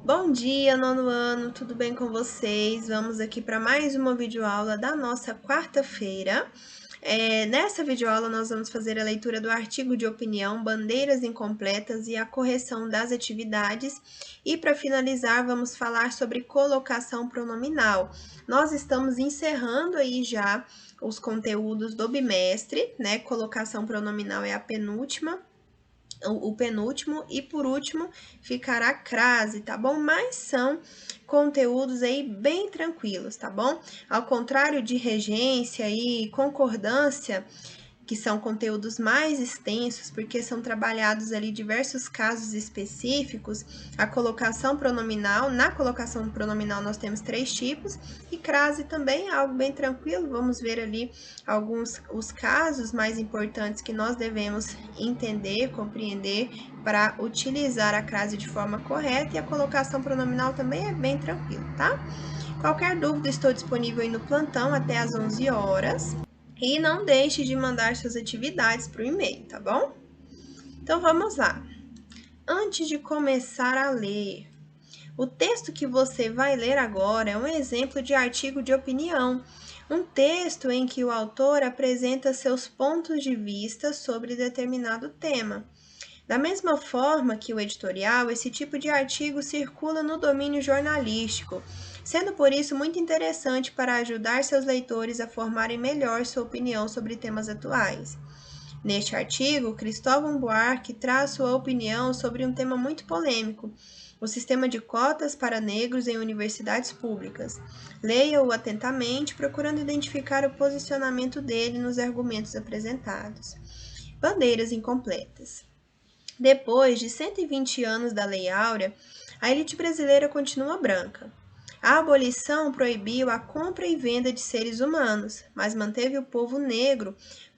Bom dia, nono ano, tudo bem com vocês? Vamos aqui para mais uma videoaula da nossa quarta-feira. Nessa videoaula, nós vamos fazer a leitura do artigo de opinião, bandeiras incompletas e a correção das atividades. E para finalizar, vamos falar sobre colocação pronominal. Nós estamos encerrando aí já os conteúdos do bimestre, né? Colocação pronominal é a penúltima. O penúltimo e por último ficará a crase, tá bom? Mas são conteúdos aí bem tranquilos, tá bom? Ao contrário de regência e concordância, que são conteúdos mais extensos, porque são trabalhados ali diversos casos específicos. A colocação pronominal, na colocação pronominal nós temos 3 tipos, e crase também é algo bem tranquilo. Vamos ver ali os casos mais importantes que nós devemos entender, compreender para utilizar a crase de forma correta, e a colocação pronominal também é bem tranquilo, tá? Qualquer dúvida, estou disponível aí no plantão até às 11 horas. E não deixe de mandar suas atividades para o e-mail, tá bom? Então vamos lá. Antes de começar a ler, o texto que você vai ler agora é um exemplo de artigo de opinião, um texto em que o autor apresenta seus pontos de vista sobre determinado tema. Da mesma forma que o editorial, esse tipo de artigo circula no domínio jornalístico, sendo por isso muito interessante para ajudar seus leitores a formarem melhor sua opinião sobre temas atuais. Neste artigo, Cristóvão Buarque traz sua opinião sobre um tema muito polêmico: o sistema de cotas para negros em universidades públicas. Leia-o atentamente, procurando identificar o posicionamento dele nos argumentos apresentados. Bandeiras incompletas. Depois de 120 anos da Lei Áurea, a elite brasileira continua branca. A abolição proibiu a compra e venda de seres humanos, mas manteve o povo negro,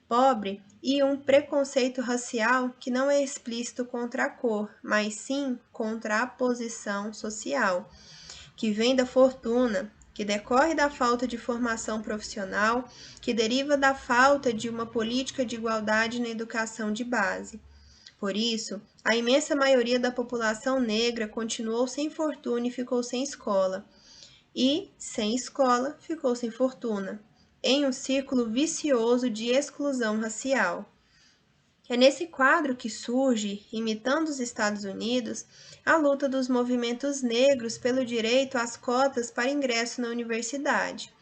pobre e um preconceito racial que não é explícito contra a cor, mas sim contra a posição social, que vem da fortuna, que decorre da falta de formação profissional, que deriva da falta de uma política de igualdade na educação de base. Por isso, a imensa maioria da população negra continuou sem fortuna e ficou sem escola, e, sem escola, ficou sem fortuna, em um círculo vicioso de exclusão racial. É nesse quadro que surge, imitando os Estados Unidos, a luta dos movimentos negros pelo direito às cotas para ingresso na universidade.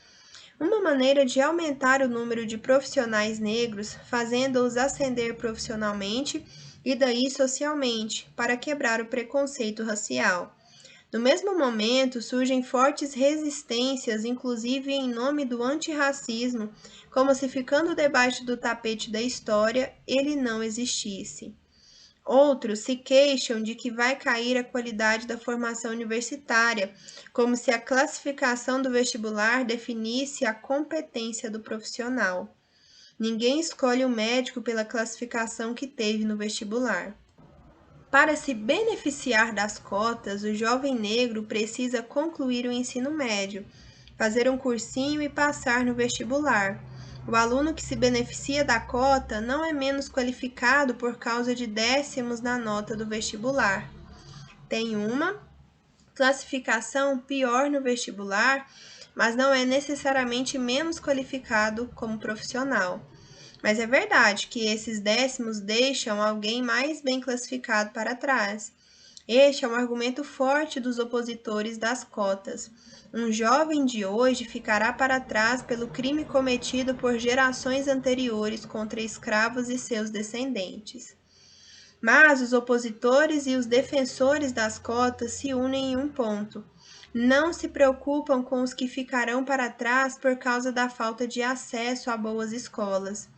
Uma maneira de aumentar o número de profissionais negros, fazendo-os ascender profissionalmente e daí socialmente, para quebrar o preconceito racial. No mesmo momento, surgem fortes resistências, inclusive em nome do antirracismo, como se ficando debaixo do tapete da história ele não existisse. Outros se queixam de que vai cair a qualidade da formação universitária, como se a classificação do vestibular definisse a competência do profissional. Ninguém escolhe o médico pela classificação que teve no vestibular. Para se beneficiar das cotas, o jovem negro precisa concluir o ensino médio, fazer um cursinho e passar no vestibular. O aluno que se beneficia da cota não é menos qualificado por causa de décimos na nota do vestibular. Tem uma classificação pior no vestibular, mas não é necessariamente menos qualificado como profissional. Mas é verdade que esses décimos deixam alguém mais bem classificado para trás. Este é um argumento forte dos opositores das cotas. Um jovem de hoje ficará para trás pelo crime cometido por gerações anteriores contra escravos e seus descendentes. Mas os opositores e os defensores das cotas se unem em um ponto: não se preocupam com os que ficarão para trás por causa da falta de acesso a boas escolas.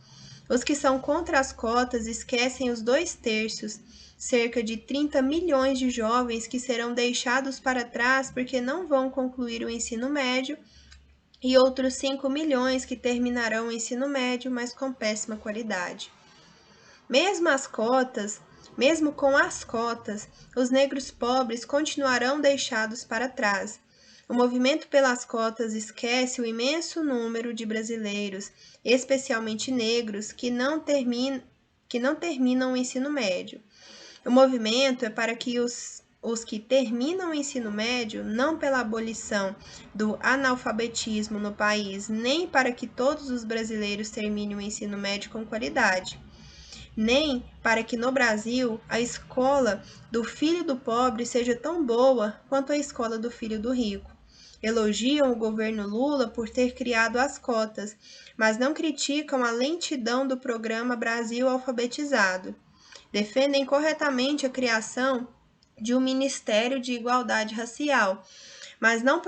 Os que são contra as cotas esquecem os 2/3, cerca de 30 milhões de jovens que serão deixados para trás porque não vão concluir o ensino médio, e outros 5 milhões que terminarão o ensino médio, mas com péssima qualidade. Mesmo com as cotas, os negros pobres continuarão deixados para trás. O movimento pelas cotas esquece o imenso número de brasileiros, especialmente negros, que não terminam o ensino médio. O movimento é para que os os que terminam o ensino médio não pela abolição do analfabetismo no país, nem para que todos os brasileiros terminem o ensino médio com qualidade, nem para que no Brasil a escola do filho do pobre seja tão boa quanto a escola do filho do rico. Elogiam o governo Lula por ter criado as cotas, mas não criticam a lentidão do programa Brasil Alfabetizado. Defendem corretamente a criação de um Ministério de Igualdade Racial, mas não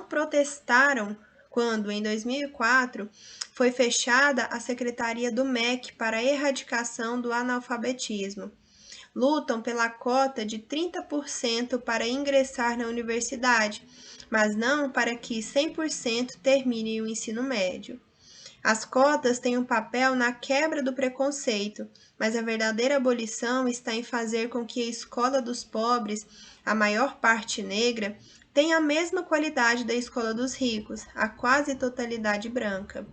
protestaram quando, em 2004, foi fechada a Secretaria do MEC para a erradicação do analfabetismo. Lutam pela cota de 30% para ingressar na universidade, mas não para que 100% terminem o ensino médio. As cotas têm um papel na quebra do preconceito, mas a verdadeira abolição está em fazer com que a escola dos pobres, a maior parte negra, tenha a mesma qualidade da escola dos ricos, a quase totalidade branca.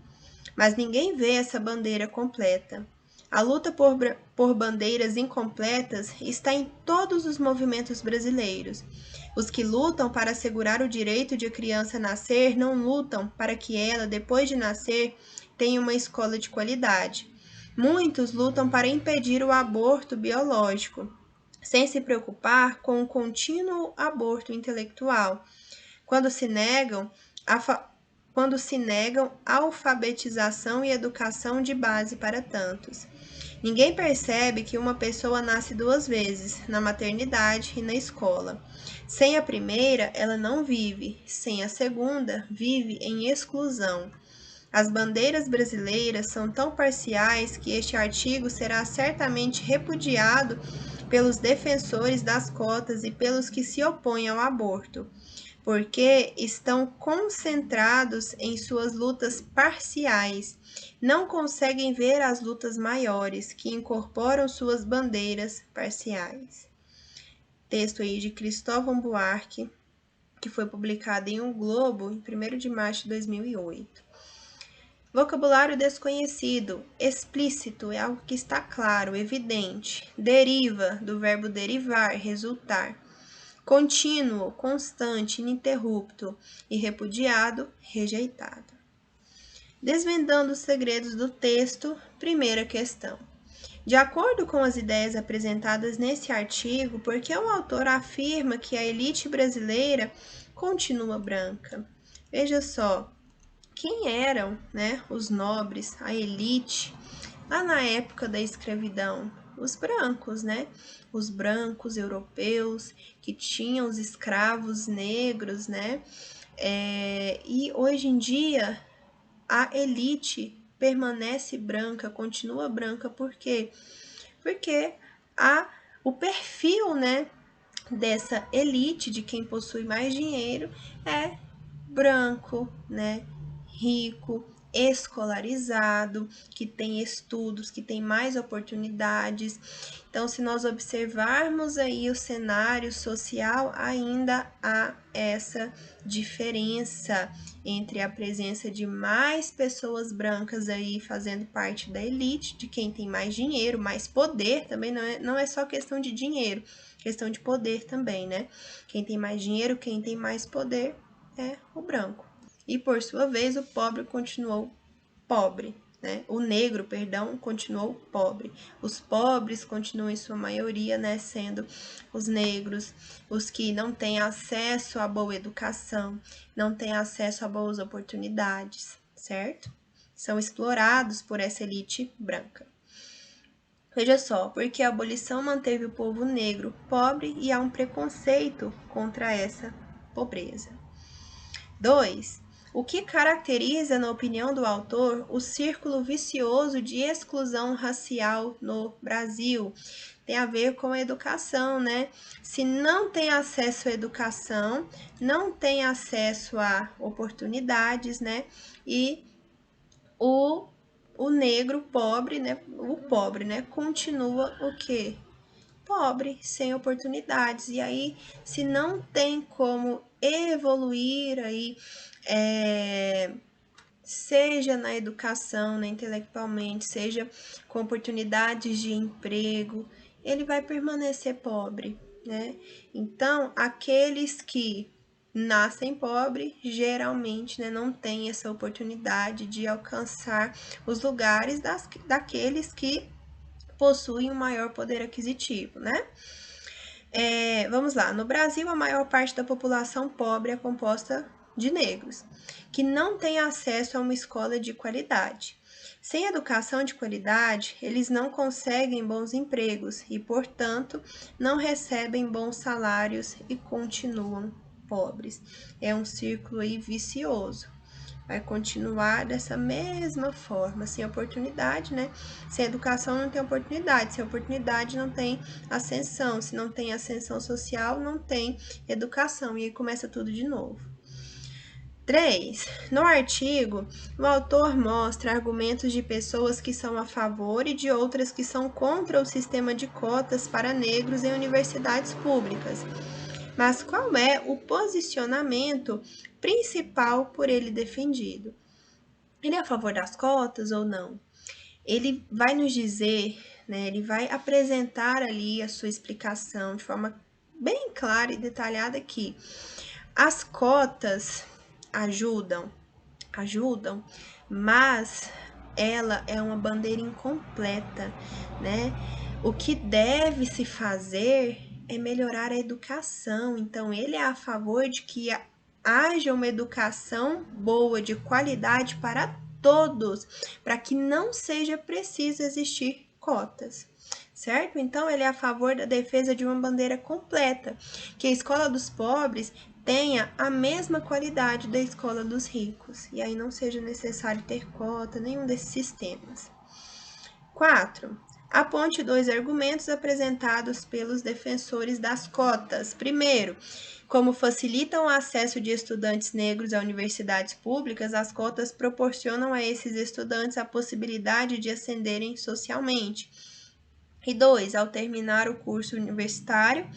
Mas ninguém vê essa bandeira completa. A luta por bandeiras incompletas está em todos os movimentos brasileiros. Os que lutam para assegurar o direito de a criança nascer não lutam para que ela, depois de nascer, tenha uma escola de qualidade. Muitos lutam para impedir o aborto biológico, sem se preocupar com o contínuo aborto intelectual. Quando se negam alfabetização e educação de base para tantos. Ninguém percebe que uma pessoa nasce duas vezes, na maternidade e na escola. Sem a primeira, ela não vive. Sem a segunda, vive em exclusão. As bandeiras brasileiras são tão parciais que este artigo será certamente repudiado pelos defensores das cotas e pelos que se opõem ao aborto, porque estão concentrados em suas lutas parciais, não conseguem ver as lutas maiores que incorporam suas bandeiras parciais. Texto aí de Cristóvão Buarque, que foi publicado em O Globo em 1º de março de 2008. Vocabulário desconhecido, explícito, é algo que está claro, evidente. Deriva, do verbo derivar, resultar. Contínuo, constante, ininterrupto. E repudiado, rejeitado. Desvendando os segredos do texto, primeira questão. De acordo com as ideias apresentadas nesse artigo, por que o autor afirma que a elite brasileira continua branca? Veja só, quem eram, os nobres, a elite, lá na época da escravidão? Os brancos, Os brancos europeus que tinham os escravos negros, e hoje em dia a elite permanece branca, continua branca, por quê? Porque o perfil, dessa elite, de quem possui mais dinheiro, é branco, rico, escolarizado, que tem estudos, que tem mais oportunidades. Então, se nós observarmos aí o cenário social, ainda há essa diferença entre a presença de mais pessoas brancas aí fazendo parte da elite, de quem tem mais dinheiro, mais poder, também não é só questão de dinheiro, questão de poder também, Quem tem mais dinheiro, quem tem mais poder é o branco. E, por sua vez, o pobre continuou pobre, O negro, continuou pobre. Os pobres continuam, em sua maioria, sendo os negros, os que não têm acesso a boa educação, não têm acesso a boas oportunidades, certo? São explorados por essa elite branca. Veja só, porque a abolição manteve o povo negro pobre e há um preconceito contra essa pobreza. 2. O que caracteriza, na opinião do autor, o círculo vicioso de exclusão racial no Brasil? Tem a ver com a educação, Se não tem acesso à educação, não tem acesso a oportunidades, E o negro pobre, o pobre, continua o quê? Pobre, sem oportunidades. E aí, se não tem como evoluir aí, seja na educação, intelectualmente, seja com oportunidades de emprego, ele vai permanecer pobre, né? Então, aqueles que nascem pobres, geralmente, né, não têm essa oportunidade de alcançar os lugares daqueles que possuem um maior poder aquisitivo, né? Vamos lá, no Brasil, a maior parte da população pobre é composta de negros, que não têm acesso a uma escola de qualidade. Sem educação de qualidade, eles não conseguem bons empregos e, portanto, não recebem bons salários e continuam pobres. É um círculo aí vicioso. Vai continuar dessa mesma forma, sem oportunidade, né? Sem educação não tem oportunidade, sem oportunidade não tem ascensão, se não tem ascensão social, não tem educação, e aí começa tudo de novo. 3. No artigo, o autor mostra argumentos de pessoas que são a favor e de outras que são contra o sistema de cotas para negros em universidades públicas. Mas qual é o posicionamento principal por ele defendido? Ele é a favor das cotas ou não? Ele vai nos dizer, né, ele vai apresentar ali a sua explicação de forma bem clara e detalhada que as cotas ajudam, mas ela é uma bandeira incompleta, né? O que deve se fazer é melhorar a educação. Então, ele é a favor de que haja uma educação boa, de qualidade para todos, para que não seja preciso existir cotas, certo? Então, ele é a favor da defesa de uma bandeira completa, que a escola dos pobres tenha a mesma qualidade da escola dos ricos, e aí não seja necessário ter cota, nenhum desses sistemas. 4. Aponte 2 argumentos apresentados pelos defensores das cotas. Primeiro, como facilitam o acesso de estudantes negros a universidades públicas, as cotas proporcionam a esses estudantes a possibilidade de ascenderem socialmente. E 2. Ao terminar o curso universitário,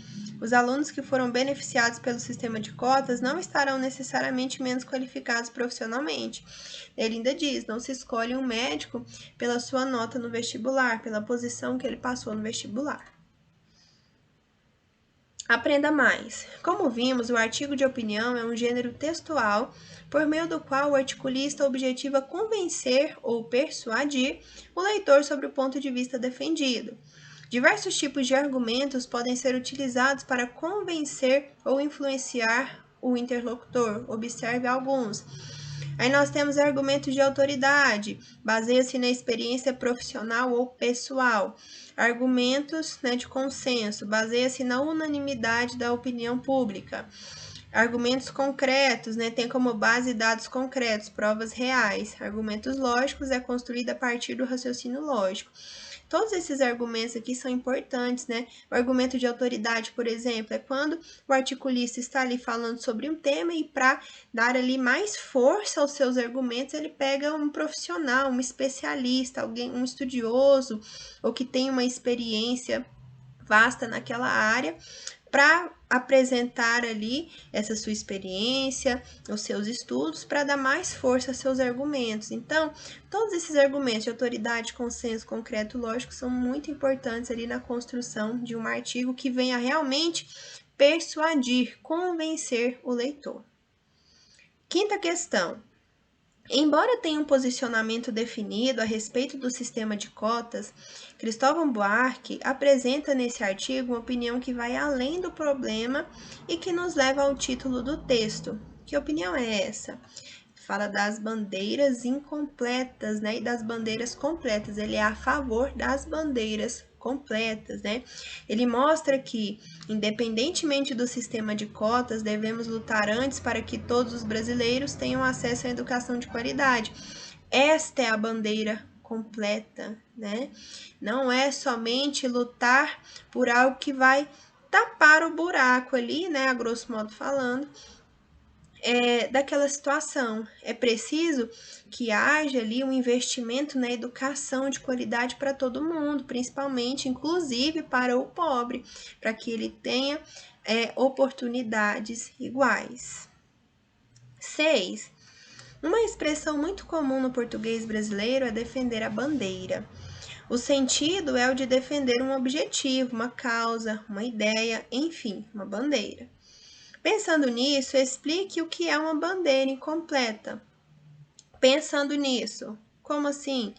os alunos que foram beneficiados pelo sistema de cotas não estarão necessariamente menos qualificados profissionalmente. Ele ainda diz, não se escolhe um médico pela sua nota no vestibular, pela posição que ele passou no vestibular. Aprenda mais. Como vimos, o artigo de opinião é um gênero textual por meio do qual o articulista objetiva convencer ou persuadir o leitor sobre o ponto de vista defendido. Diversos tipos de argumentos podem ser utilizados para convencer ou influenciar o interlocutor. Observe alguns. Aí nós temos argumentos de autoridade, baseia-se na experiência profissional ou pessoal. Argumentos, né, de consenso, baseia-se na unanimidade da opinião pública. Argumentos concretos, né, tem como base dados concretos, provas reais. Argumentos lógicos é construído a partir do raciocínio lógico. Todos esses argumentos aqui são importantes, né? O argumento de autoridade, por exemplo, é quando o articulista está ali falando sobre um tema e para dar ali mais força aos seus argumentos, ele pega um profissional, um especialista, alguém, um estudioso ou que tem uma experiência vasta naquela área para apresentar ali essa sua experiência, os seus estudos, para dar mais força a seus argumentos. Então, todos esses argumentos de autoridade, consenso, concreto, lógico, são muito importantes ali na construção de um artigo que venha realmente persuadir, convencer o leitor. Quinta questão. Embora tenha um posicionamento definido a respeito do sistema de cotas, Cristóvão Buarque apresenta nesse artigo uma opinião que vai além do problema e que nos leva ao título do texto. Que opinião é essa? Fala das bandeiras incompletas, né, e das bandeiras completas. Ele é a favor das bandeiras completas, né? Ele mostra que, independentemente do sistema de cotas, devemos lutar antes para que todos os brasileiros tenham acesso à educação de qualidade. Esta é a bandeira completa, né? Não é somente lutar por algo que vai tapar o buraco ali, né, a grosso modo falando, daquela situação. É preciso que haja ali um investimento na educação de qualidade para todo mundo, principalmente, inclusive para o pobre, para que ele tenha oportunidades iguais. 6. Uma expressão muito comum no português brasileiro é defender a bandeira. O sentido é o de defender um objetivo, uma causa, uma ideia, enfim, uma bandeira. Pensando nisso, explique o que é uma bandeira incompleta. Pensando nisso, como assim?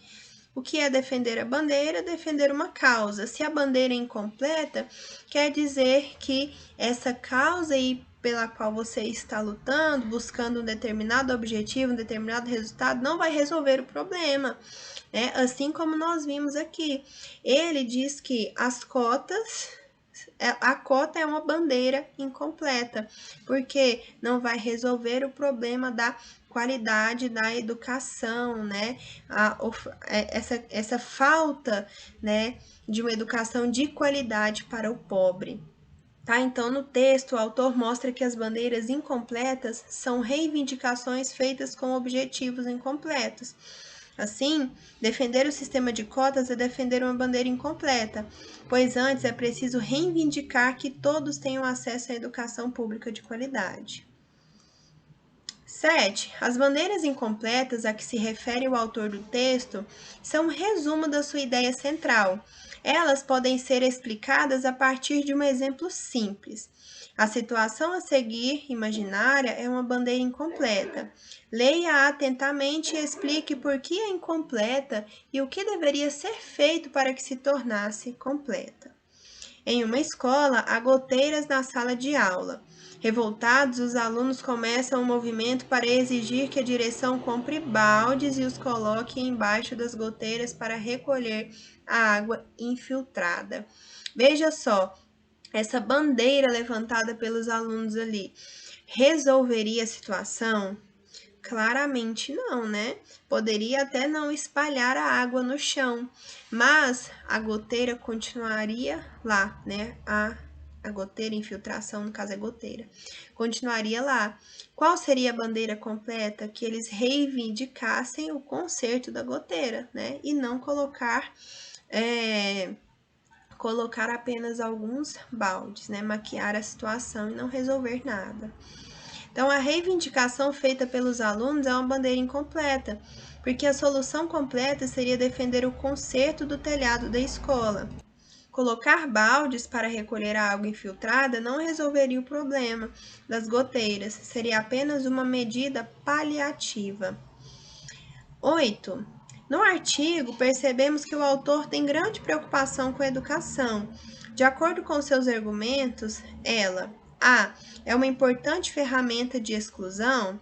O que é defender a bandeira? Defender uma causa. Se a bandeira é incompleta, quer dizer que essa causa aí pela qual você está lutando, buscando um determinado objetivo, um determinado resultado, não vai resolver o problema, né? Assim como nós vimos aqui. Ele diz que as cotas, a cota é uma bandeira incompleta, porque não vai resolver o problema da qualidade da educação, né? Essa falta, né, de uma educação de qualidade para o pobre. Tá? Então, no texto, o autor mostra que as bandeiras incompletas são reivindicações feitas com objetivos incompletos. Assim, defender o sistema de cotas é defender uma bandeira incompleta, pois antes é preciso reivindicar que todos tenham acesso à educação pública de qualidade. 7. As bandeiras incompletas a que se refere o autor do texto são um resumo da sua ideia central. Elas podem ser explicadas a partir de um exemplo simples. A situação a seguir, imaginária, é uma bandeira incompleta. Leia atentamente e explique por que é incompleta e o que deveria ser feito para que se tornasse completa. Em uma escola, há goteiras na sala de aula. Revoltados, os alunos começam um movimento para exigir que a direção compre baldes e os coloque embaixo das goteiras para recolher a água infiltrada. Veja só, essa bandeira levantada pelos alunos ali resolveria a situação? Claramente não, né? Poderia até não espalhar a água no chão, mas a goteira continuaria lá, né? A goteira, infiltração, no caso é goteira, continuaria lá. Qual seria a bandeira completa? Que eles reivindicassem o conserto da goteira, né? E não colocar apenas alguns baldes, né? Maquiar a situação e não resolver nada. Então, a reivindicação feita pelos alunos é uma bandeira incompleta, porque a solução completa seria defender o conserto do telhado da escola. Colocar baldes para recolher a água infiltrada não resolveria o problema das goteiras, seria apenas uma medida paliativa. 8. No artigo, percebemos que o autor tem grande preocupação com a educação. De acordo com seus argumentos, ela: A. É uma importante ferramenta de exclusão.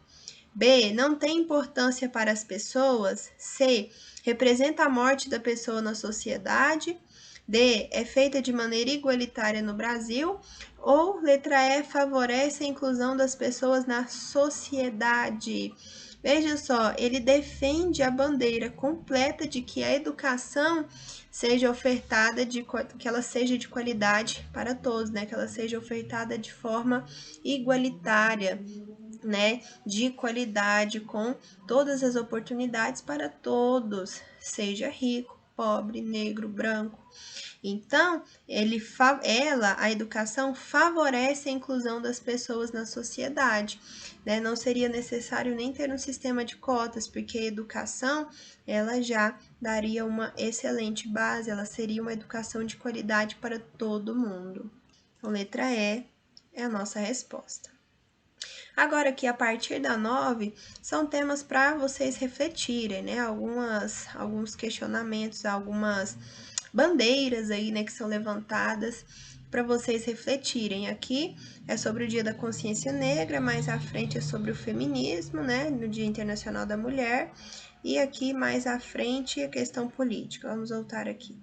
B. Não tem importância para as pessoas. C. Representa a morte da pessoa na sociedade. D. É feita de maneira igualitária no Brasil. Ou letra E. Favorece a inclusão das pessoas na sociedade. Veja só, ele defende a bandeira completa de que a educação seja ofertada que ela seja de qualidade para todos, né? Que ela seja ofertada de forma igualitária, né? De qualidade, com todas as oportunidades para todos, seja rico, pobre, negro, branco. Então, a educação favorece a inclusão das pessoas na sociedade, né? Não seria necessário nem ter um sistema de cotas, porque a educação, ela já daria uma excelente base, ela seria uma educação de qualidade para todo mundo. A letra E é a nossa resposta. Agora aqui, a partir da 9, são temas para vocês refletirem, né? Alguns questionamentos, algumas bandeiras aí, né, que são levantadas para vocês refletirem. Aqui é sobre o Dia da Consciência Negra, mais à frente é sobre o feminismo, né, no Dia Internacional da Mulher, e aqui mais à frente a questão política. Vamos voltar aqui.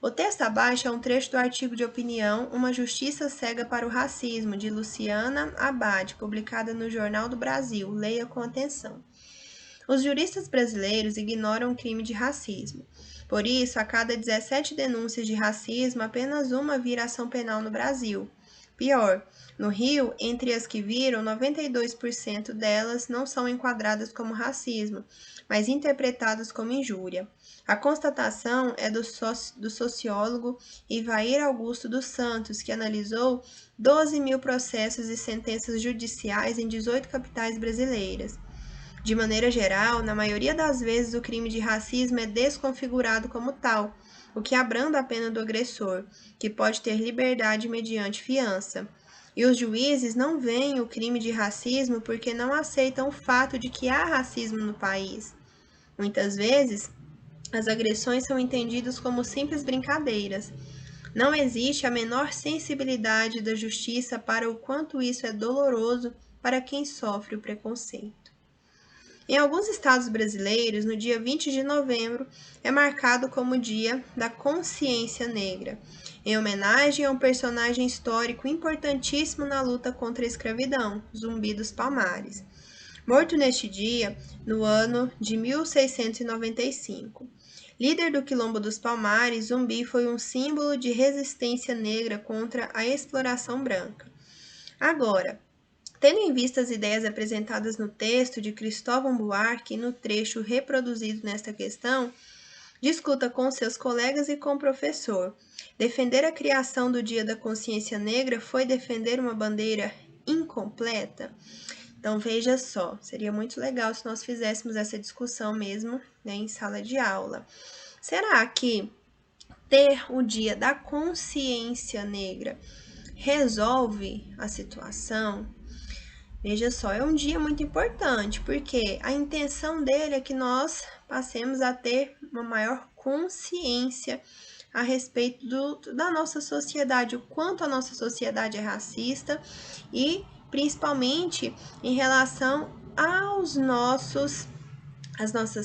O texto abaixo é um trecho do artigo de opinião Uma Justiça Cega para o Racismo, de Luciana Abad, publicada no Jornal do Brasil. Leia com atenção. Os juristas brasileiros ignoram o crime de racismo. Por isso, a cada 17 denúncias de racismo, apenas uma vira ação penal no Brasil. Pior, no Rio, entre as que viram, 92% delas não são enquadradas como racismo, mas interpretadas como injúria. A constatação é do sociólogo Ivair Augusto dos Santos, que analisou 12 mil processos e sentenças judiciais em 18 capitais brasileiras. De maneira geral, na maioria das vezes o crime de racismo é desconfigurado como tal, o que abranda a pena do agressor, que pode ter liberdade mediante fiança. E os juízes não veem o crime de racismo porque não aceitam o fato de que há racismo no país. Muitas vezes, as agressões são entendidas como simples brincadeiras. Não existe a menor sensibilidade da justiça para o quanto isso é doloroso para quem sofre o preconceito. Em alguns estados brasileiros, no dia 20 de novembro, é marcado como o Dia da Consciência Negra, em homenagem a um personagem histórico importantíssimo na luta contra a escravidão, Zumbi dos Palmares, morto neste dia no ano de 1695. Líder do Quilombo dos Palmares, Zumbi foi um símbolo de resistência negra contra a exploração branca. Agora, tendo em vista as ideias apresentadas no texto de Cristóvão Buarque e no trecho reproduzido nesta questão, discuta com seus colegas e com o professor. Defender a criação do Dia da Consciência Negra foi defender uma bandeira incompleta? Então, veja só, seria muito legal se nós fizéssemos essa discussão mesmo, né, em sala de aula. Será que ter o Dia da Consciência Negra resolve a situação? Veja só, é um dia muito importante, porque a intenção dele é que nós passemos a ter uma maior consciência a respeito da nossa sociedade, o quanto a nossa sociedade é racista e principalmente em relação às nossas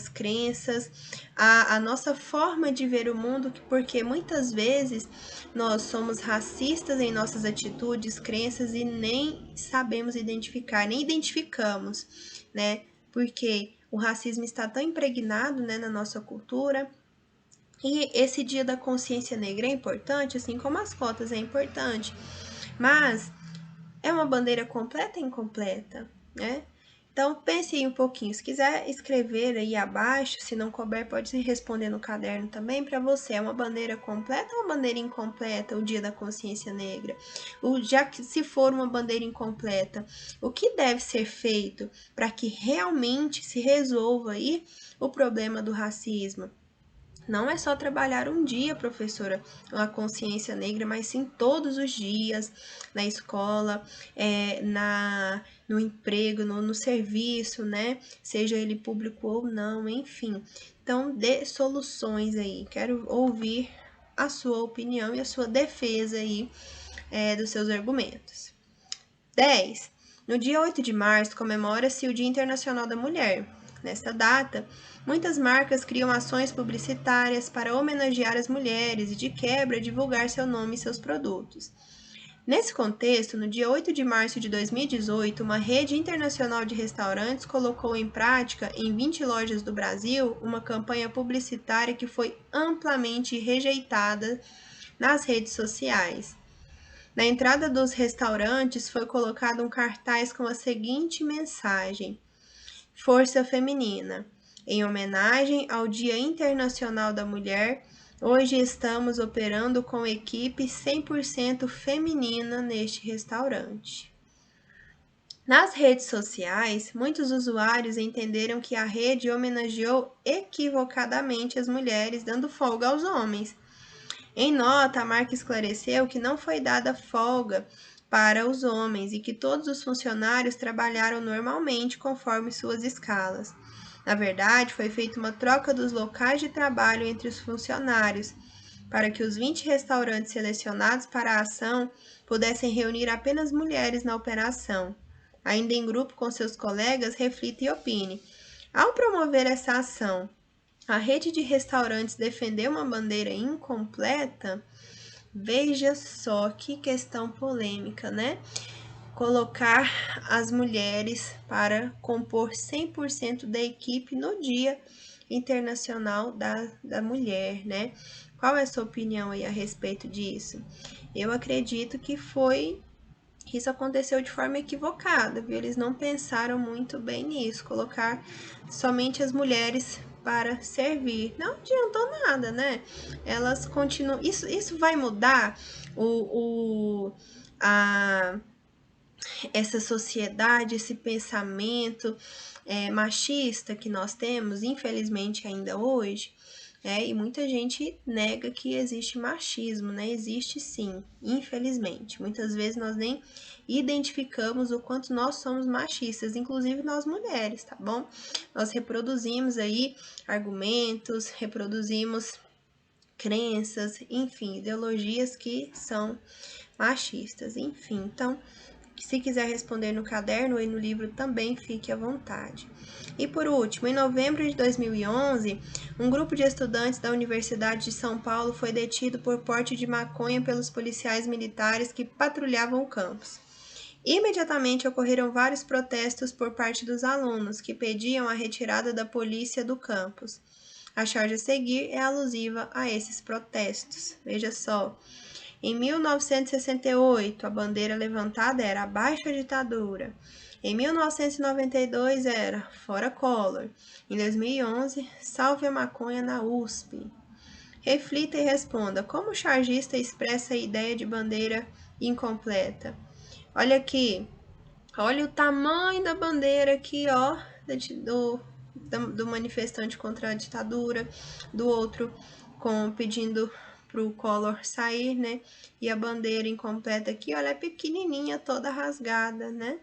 crenças, a nossa forma de ver o mundo, porque muitas vezes nós somos racistas em nossas atitudes, crenças e nem sabemos identificar, nem identificamos, né? Porque o racismo está tão impregnado, né, na nossa cultura. E esse Dia da Consciência Negra é importante, assim como as cotas é importante, mas é uma bandeira completa ou incompleta, né? Então, pense aí um pouquinho. Se quiser escrever aí abaixo, se não couber, pode responder no caderno também. Para você, é uma bandeira completa ou uma bandeira incompleta o Dia da Consciência Negra? Já que se for uma bandeira incompleta, o que deve ser feito para que realmente se resolva aí o problema do racismo? Não é só trabalhar um dia, professora, a consciência negra, mas sim todos os dias, na escola, no emprego, no serviço, né? Seja ele público ou não, enfim. Então, dê soluções aí. Quero ouvir a sua opinião e a sua defesa aí dos seus argumentos. 10. No dia 8 de março, comemora-se o Dia Internacional da Mulher. Nesta data, muitas marcas criam ações publicitárias para homenagear as mulheres e, de quebra, divulgar seu nome e seus produtos. Nesse contexto, no dia 8 de março de 2018, uma rede internacional de restaurantes colocou em prática, em 20 lojas do Brasil, uma campanha publicitária que foi amplamente rejeitada nas redes sociais. Na entrada dos restaurantes foi colocado um cartaz com a seguinte mensagem: Força Feminina. Em homenagem ao Dia Internacional da Mulher, hoje estamos operando com equipe 100% feminina neste restaurante. Nas redes sociais, muitos usuários entenderam que a rede homenageou equivocadamente as mulheres, dando folga aos homens. Em nota, a marca esclareceu que não foi dada folga para os homens e que todos os funcionários trabalharam normalmente conforme suas escalas. Na verdade, foi feita uma troca dos locais de trabalho entre os funcionários, para que os 20 restaurantes selecionados para a ação pudessem reunir apenas mulheres na operação. Ainda em grupo com seus colegas, reflita e opine. Ao promover essa ação, a rede de restaurantes defendeu uma bandeira incompleta? Veja só que questão polêmica, né? Colocar as mulheres para compor 100% da equipe no Dia Internacional da Mulher, né? Qual é a sua opinião aí a respeito disso? Eu acredito que isso aconteceu de forma equivocada, viu? Eles não pensaram muito bem nisso, colocar somente as mulheres para servir. Não adiantou nada, né? Elas continuam. Isso vai mudar a essa sociedade, esse pensamento machista que nós temos, infelizmente ainda hoje, e muita gente nega que existe machismo, né? Existe sim, infelizmente. Muitas vezes nós nem identificamos o quanto nós somos machistas, inclusive nós mulheres, tá bom? Nós reproduzimos aí argumentos, reproduzimos crenças, enfim, ideologias que são machistas, enfim. Então, se quiser responder no caderno ou no livro também, fique à vontade. E por último, em novembro de 2011, um grupo de estudantes da Universidade de São Paulo foi detido por porte de maconha pelos policiais militares que patrulhavam o campus. Imediatamente ocorreram vários protestos por parte dos alunos, que pediam a retirada da polícia do campus. A charge a seguir é alusiva a esses protestos. Veja só. Em 1968, a bandeira levantada era abaixo a ditadura. Em 1992 era fora Collor. Em 2011, salve a maconha na USP. Reflita e responda como o chargista expressa a ideia de bandeira incompleta. Olha aqui, olha o tamanho da bandeira aqui, ó, do manifestante contra a ditadura, do outro pedindo para o Collor sair, né? E a bandeira incompleta aqui, olha, é pequenininha, toda rasgada, né?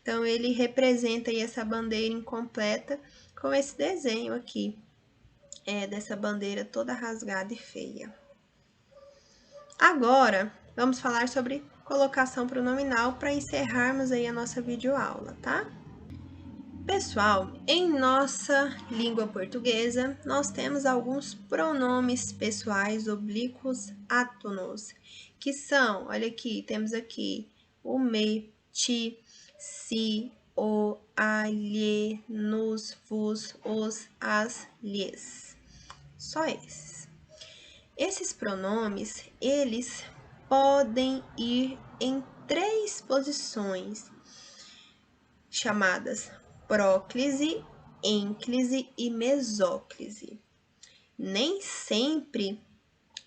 Então, ele representa aí essa bandeira incompleta com esse desenho aqui, dessa bandeira toda rasgada e feia. Agora, vamos falar sobre colocação pronominal para encerrarmos aí a nossa videoaula, tá? Pessoal, em nossa língua portuguesa, nós temos alguns pronomes pessoais oblíquos átonos, que são, olha aqui, temos aqui o me, ti, si, o, a, lhe, nos, vos, os, as, lhes. Só esses. Esses pronomes, eles podem ir em 3 posições, chamadas próclise, ênclise e mesóclise. Nem sempre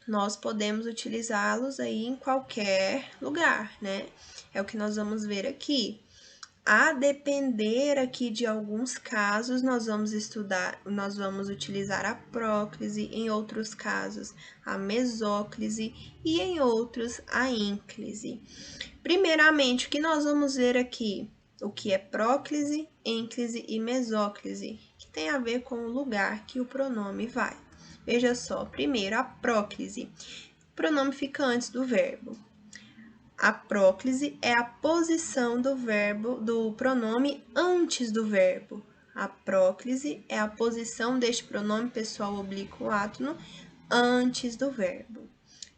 nós podemos utilizá-los aí em qualquer lugar, né? É o que nós vamos ver aqui. A depender aqui de alguns casos, nós vamos utilizar a próclise, em outros casos a mesóclise e em outros a ênclise. Primeiramente, o que nós vamos ver aqui? O que é próclise, ênclise e mesóclise, que tem a ver com o lugar que o pronome vai. Veja só, primeiro a próclise. O pronome fica antes do verbo. A próclise é a posição do pronome antes do verbo. A próclise é a posição deste pronome pessoal oblíquo átono antes do verbo.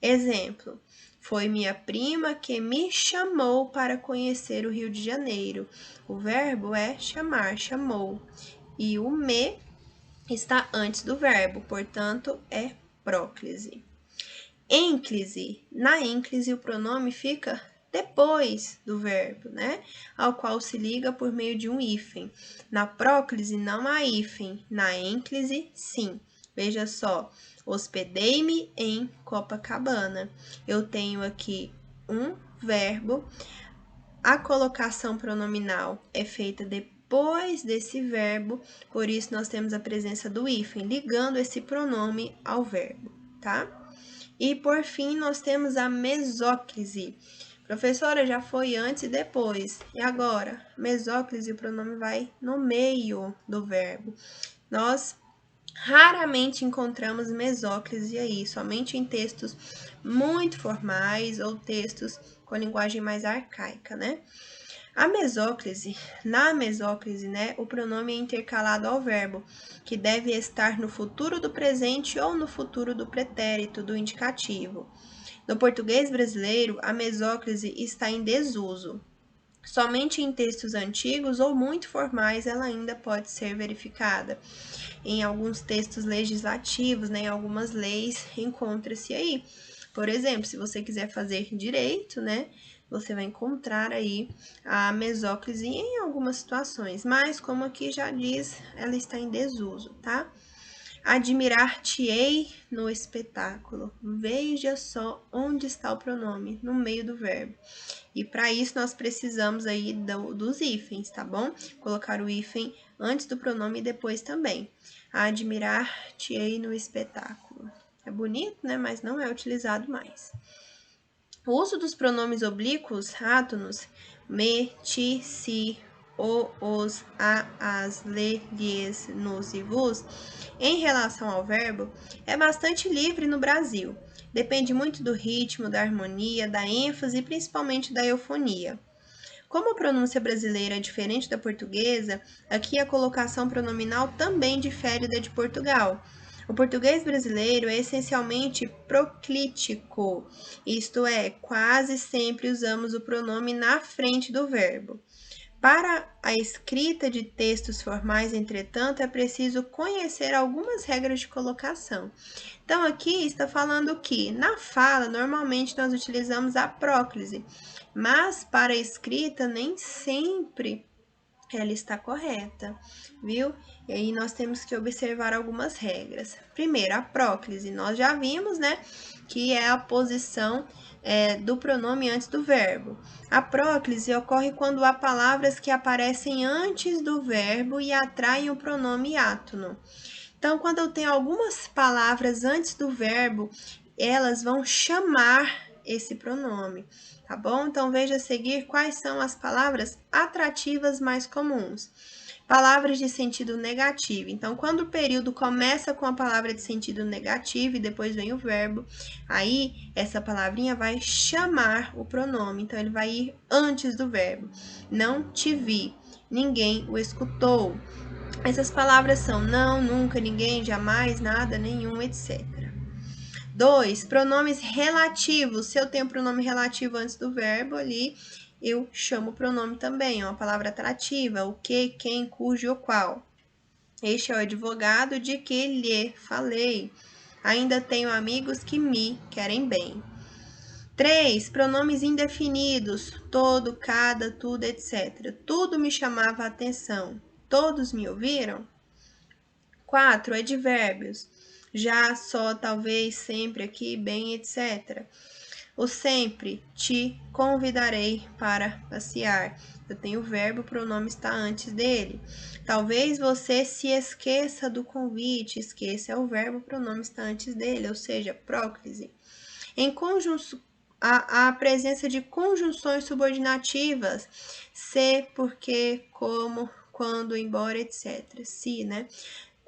Exemplo: foi minha prima que me chamou para conhecer o Rio de Janeiro. O verbo é chamar, chamou. E o me está antes do verbo, portanto, é próclise. Ênclise. Na ênclise, o pronome fica depois do verbo, né? Ao qual se liga por meio de um hífen. Na próclise, não há hífen. Na ênclise, sim. Veja só. Hospedei-me em Copacabana. Eu tenho aqui um verbo. A colocação pronominal é feita depois desse verbo, por isso nós temos a presença do hífen, ligando esse pronome ao verbo, tá? E por fim, nós temos a mesóclise. Professora, já foi antes e depois. E agora? Mesóclise, o pronome vai no meio do verbo. Nós raramente encontramos mesóclise aí, somente em textos muito formais ou textos com linguagem mais arcaica, né? Na mesóclise, né, o pronome é intercalado ao verbo, que deve estar no futuro do presente ou no futuro do pretérito, do indicativo. No português brasileiro, a mesóclise está em desuso. Somente em textos antigos ou muito formais ela ainda pode ser verificada. Em alguns textos legislativos, né, em algumas leis, encontra-se aí. Por exemplo, se você quiser fazer direito, né, você vai encontrar aí a mesóclise em algumas situações, mas como aqui já diz, ela está em desuso, tá? Admirar-te-ei no espetáculo. Veja só onde está o pronome, no meio do verbo. E para isso nós precisamos aí dos hífens, tá bom? Colocar o hífen antes do pronome e depois também. Admirar-te-ei no espetáculo. É bonito, né? Mas não é utilizado mais. O uso dos pronomes oblíquos, átonos, me, ti, si, o, os, a, as, le, lhes, nos e vos, em relação ao verbo, é bastante livre no Brasil. Depende muito do ritmo, da harmonia, da ênfase e principalmente da eufonia. Como a pronúncia brasileira é diferente da portuguesa, aqui a colocação pronominal também difere da de Portugal. O português brasileiro é essencialmente proclítico, isto é, quase sempre usamos o pronome na frente do verbo. Para a escrita de textos formais, entretanto, é preciso conhecer algumas regras de colocação. Então, aqui está falando que na fala, normalmente nós utilizamos a próclise, mas para a escrita nem sempre ela está correta, viu? E aí nós temos que observar algumas regras. Primeiro, a próclise. Nós já vimos, né, que é a posição do pronome antes do verbo. A próclise ocorre quando há palavras que aparecem antes do verbo e atraem o pronome átono. Então, quando eu tenho algumas palavras antes do verbo, elas vão chamar esse pronome, tá bom? Então, veja a seguir quais são as palavras atrativas mais comuns. Palavras de sentido negativo. Então, quando o período começa com a palavra de sentido negativo e depois vem o verbo, aí essa palavrinha vai chamar o pronome. Então, ele vai ir antes do verbo. Não te vi, ninguém o escutou. Essas palavras são não, nunca, ninguém, jamais, nada, nenhum, etc. 2. Pronomes relativos. Se eu tenho pronome relativo antes do verbo ali, eu chamo o pronome também. É uma palavra atrativa. O que, quem, cujo ou qual. Este é o advogado de que lhe falei. Ainda tenho amigos que me querem bem. 3. Pronomes indefinidos. Todo, cada, tudo, etc. Tudo me chamava a atenção. Todos me ouviram? 4. Advérbios. Já, só, talvez, sempre, aqui, bem, etc. O sempre, te convidarei para passear. Eu tenho o verbo, o pronome está antes dele. Talvez você se esqueça do convite. Esqueça é o verbo, o pronome está antes dele, ou seja, próclise. Em conjunção, a presença de conjunções subordinativas, se, porque, como, quando, embora, etc. Se, né?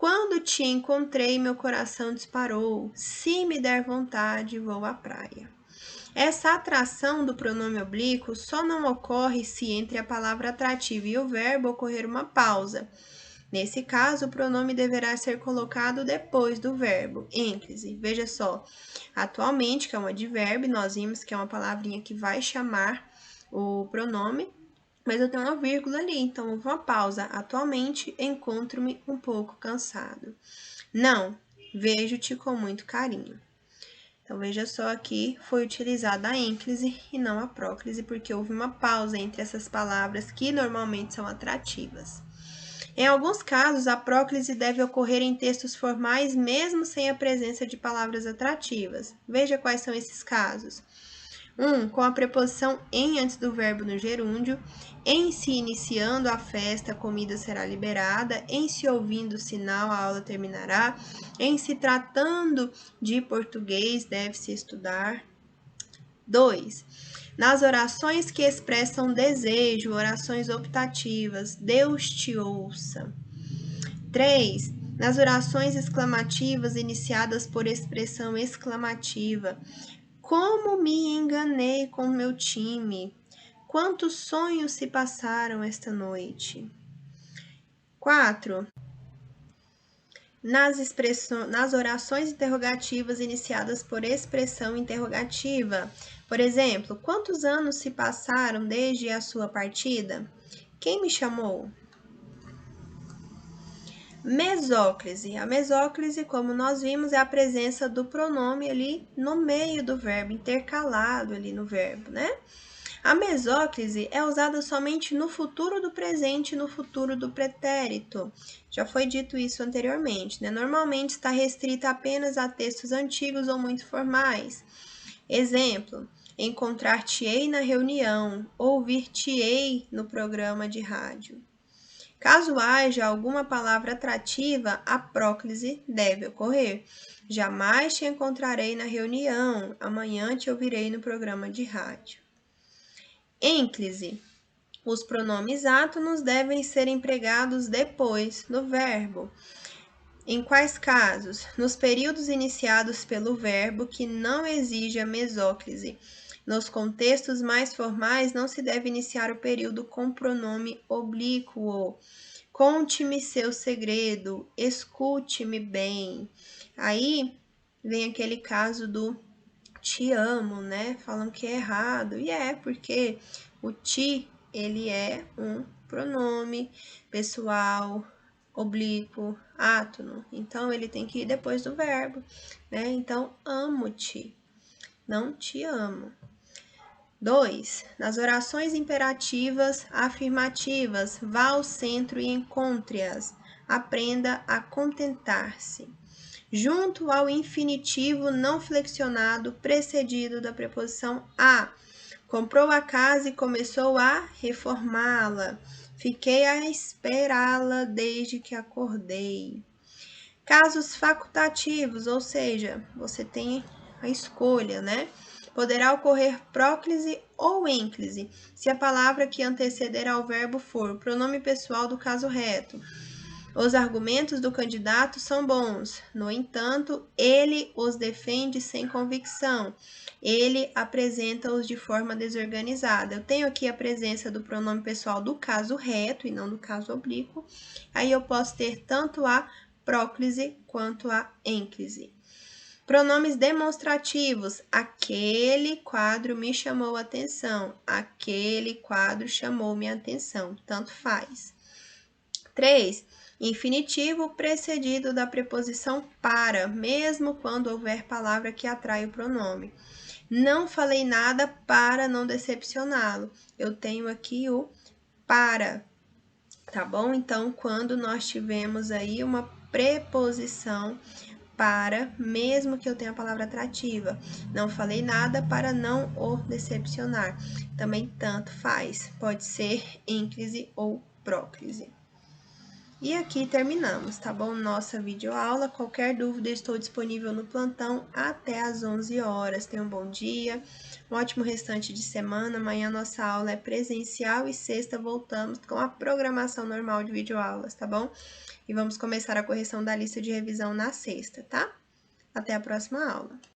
Quando te encontrei, meu coração disparou. Se me der vontade, vou à praia. Essa atração do pronome oblíquo só não ocorre se entre a palavra atrativa e o verbo ocorrer uma pausa. Nesse caso, o pronome deverá ser colocado depois do verbo, ênclise. Veja só, atualmente, que é um advérbio, nós vimos que é uma palavrinha que vai chamar o pronome, mas eu tenho uma vírgula ali, então houve uma pausa. Atualmente, encontro-me um pouco cansado. Não, vejo-te com muito carinho. Então, veja só aqui, foi utilizada a ênclise e não a próclise, porque houve uma pausa entre essas palavras que normalmente são atrativas. Em alguns casos, a próclise deve ocorrer em textos formais, mesmo sem a presença de palavras atrativas. Veja quais são esses casos. 1. Com a preposição em antes do verbo no gerúndio. Em se iniciando a festa, a comida será liberada. Em se ouvindo o sinal, a aula terminará. Em se tratando de português, deve-se estudar. 2. Nas orações que expressam desejo, orações optativas, Deus te ouça. 3. Nas orações exclamativas iniciadas por expressão exclamativa, como me enganei com meu time? Quantos sonhos se passaram esta noite? 4. Nas orações interrogativas iniciadas por expressão interrogativa. Por exemplo, quantos anos se passaram desde a sua partida? Quem me chamou? Mesóclise. A mesóclise, como nós vimos, é a presença do pronome ali no meio do verbo, intercalado ali no verbo, né? A mesóclise é usada somente no futuro do presente e no futuro do pretérito. Já foi dito isso anteriormente, né? Normalmente está restrita apenas a textos antigos ou muito formais. Exemplo: encontrar-te-ei na reunião, ouvir-te-ei no programa de rádio. Caso haja alguma palavra atrativa, a próclise deve ocorrer. Jamais te encontrarei na reunião, amanhã te ouvirei no programa de rádio. Ênclise. Os pronomes átonos devem ser empregados depois do verbo. Em quais casos? Nos períodos iniciados pelo verbo que não exija mesóclise. Nos contextos mais formais, não se deve iniciar o período com pronome oblíquo. Conte-me seu segredo, escute-me bem. Aí vem aquele caso do te amo, né? Falam que é errado. E é, porque o ti, ele é um pronome pessoal, oblíquo, átono. Então, ele tem que ir depois do verbo, né? Então, amo-te, não te amo. 2. Nas orações imperativas afirmativas, vá ao centro e encontre-as. Aprenda a contentar-se. Junto ao infinitivo não flexionado precedido da preposição a. Comprou a casa e começou a reformá-la. Fiquei a esperá-la desde que acordei. Casos facultativos, ou seja, você tem a escolha, né? Poderá ocorrer próclise ou ênclise, se a palavra que anteceder ao verbo for o pronome pessoal do caso reto. Os argumentos do candidato são bons, no entanto, ele os defende sem convicção. Ele apresenta-os de forma desorganizada. Eu tenho aqui a presença do pronome pessoal do caso reto e não do caso oblíquo. Aí eu posso ter tanto a próclise quanto a ênclise. Pronomes demonstrativos. Aquele quadro me chamou a atenção. Aquele quadro chamou minha atenção. Tanto faz. 3. Infinitivo precedido da preposição para, mesmo quando houver palavra que atrai o pronome. Não falei nada para não decepcioná-lo. Eu tenho aqui o para, tá bom? Então, quando nós tivemos aí uma preposição para, mesmo que eu tenha a palavra atrativa. Não falei nada para não o decepcionar. Também tanto faz. Pode ser ênclise ou próclise. E aqui terminamos, tá bom? Nossa videoaula. Qualquer dúvida, estou disponível no plantão até às 11 horas. Tenham um bom dia, um ótimo restante de semana. Amanhã nossa aula é presencial e sexta voltamos com a programação normal de videoaulas, tá bom? E vamos começar a correção da lista de revisão na sexta, tá? Até a próxima aula.